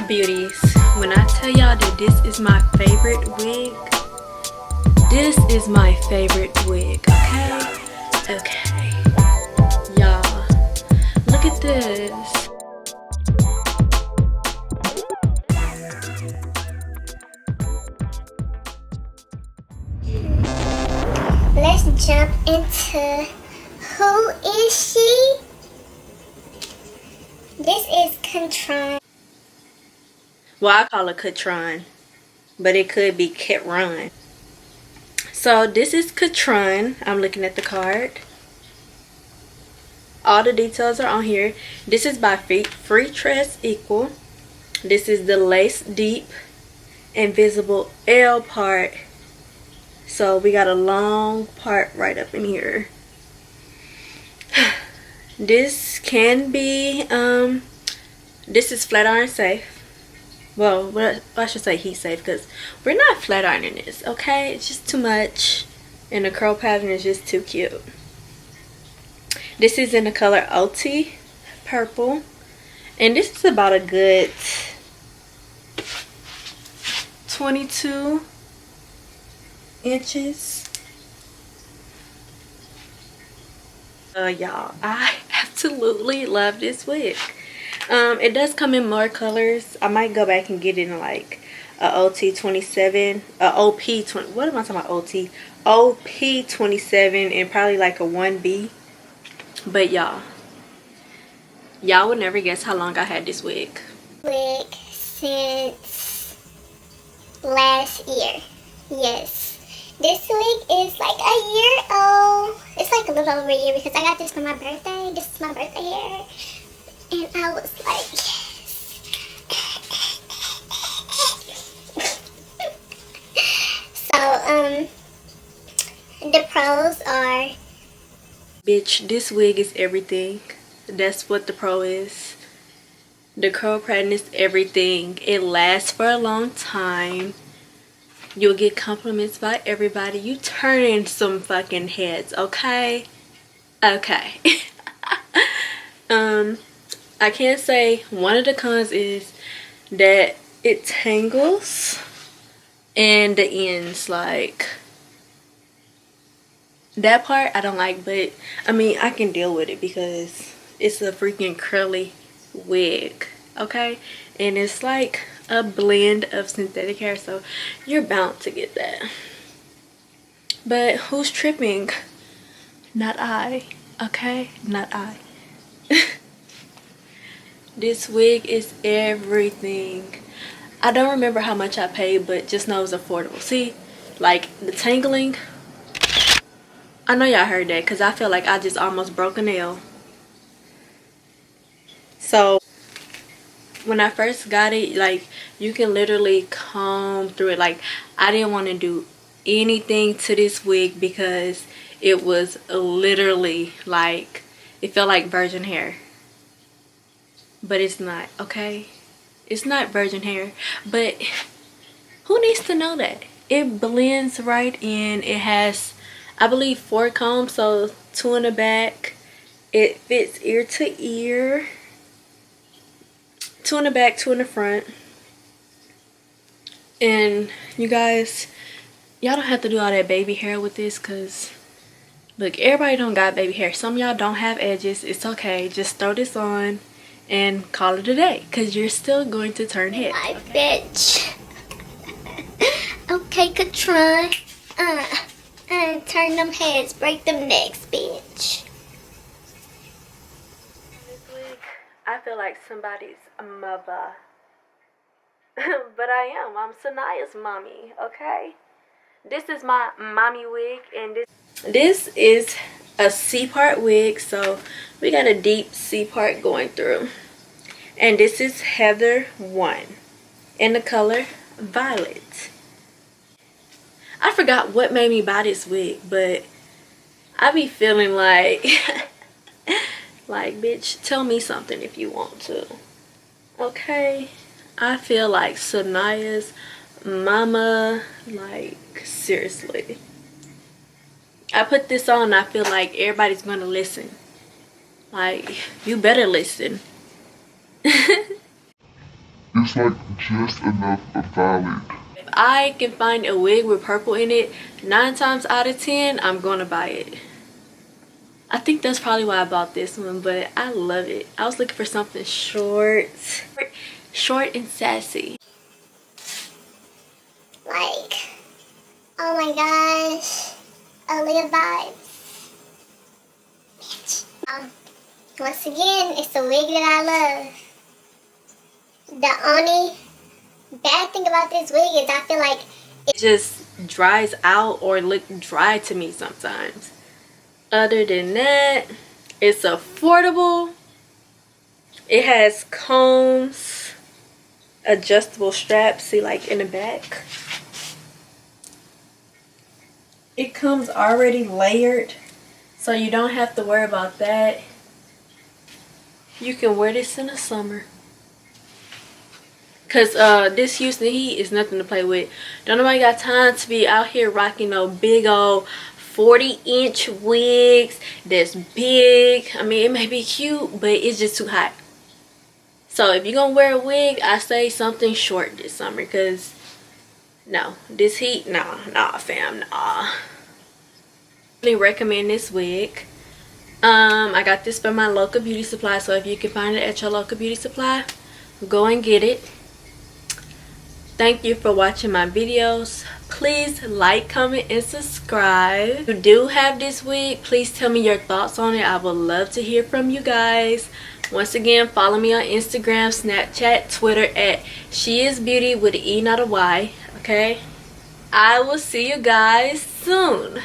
Beauties, when I tell y'all that this is my favorite wig, this is my favorite wig, okay, y'all, look at this. Let's jump into who is she? This is Kitron. Well, I call it Kitron, but it could be Kitron. So this is Kitron. I'm looking at the card. All the details are on here. This is by Freetress Equal. This is the lace deep invisible L part. So we got a long part right up in here. This can be this is flat iron safe. Well, I should say heat safe, because we're not flat ironing this, okay? It's just too much, and the curl pattern is just too cute. This is in the color OT purple, and this is about a good 22 inches. Y'all, I absolutely love this wig. It does come in more colors. I might go back and get it in like a OT 27, a OP 20. What am I talking about? OT, OP 27, and probably like a 1B. But y'all would never guess how long I had this wig. Wig since last year. Yes. This wig is like a year old. It's like a little over a year because I got this for my birthday. This is my birthday hair. And I was like, yes. So, the pros are, Bitch, this wig is everything. That's what the pro is. The curl pattern is everything. It lasts for a long time. You'll get compliments by everybody. You turning some fucking heads, okay? Okay. I can't say. One of the cons is that it tangles and the ends, like that part I don't like, but I mean I can deal with it because it's a freaking curly wig, okay? And it's like a blend of synthetic hair, so you're bound to get that. But who's tripping? Not I, okay? Not I. This wig is everything. I don't remember how much I paid, but just know it's affordable. See, like the tangling, I know y'all heard that because I feel like I just almost broke a nail. So when I first got it, like you can literally comb through it. Like I didn't want to do anything to this wig because it was literally like, it felt like virgin hair. But it's not, okay? It's not virgin hair. But who needs to know that? It blends right in. It has, I believe, 4 combs, so 2 in the back. It fits ear to ear. 2 in the back, 2 in the front. And you guys, y'all don't have to do all that baby hair with this, because look, everybody don't got baby hair. Some of y'all don't have edges. It's okay. Just throw this on and call it a day, because you're still going to turn heads. my bitch. Okay, Kitron. Turn them heads, break them necks, bitch. This wig, I feel like somebody's mother. But I am. I'm Sanaya's mommy, okay? This is my mommy wig, and this is a C-part wig, so we got a deep C-part going through. And this is Heather I in the color violet. I forgot what made me buy this wig, but I be feeling like like, bitch, tell me something if you want to, okay? I feel like Sanaya's mama, like seriously. I put this on, I feel like everybody's gonna listen. Like, you better listen. It's like just enough of valid. If I can find a wig with purple in it, 9 times out of 10, I'm gonna buy it. I think that's probably why I bought this one, but I love it. I was looking for something short and sassy. Like, oh my gosh, Aaliyah vibes. Bitch. Once again, it's the wig that I love. The only bad thing about this wig is I feel like it just dries out or look dry to me sometimes. Other than that, it's affordable. It has combs, adjustable straps, see, like in the back. It comes already layered, so you don't have to worry about that. You can wear this in the summer. Cause this Houston heat is nothing to play with. Don't nobody got time to be out here rocking no big old 40-inch wigs that's big. I mean, it may be cute, but it's just too hot. So if you're gonna wear a wig, I say something short this summer. Cause no, this heat, nah fam, nah. I really recommend this wig. I got this from my local beauty supply, so if you can find it at your local beauty supply, go and get it. Thank you for watching my videos. Please like, comment, and subscribe. If you do have this wig, please tell me your thoughts on it. I would love to hear from you guys. Once again, follow me on Instagram, Snapchat, Twitter at sheisbeauty with an E, not a Y. Okay? I will see you guys soon.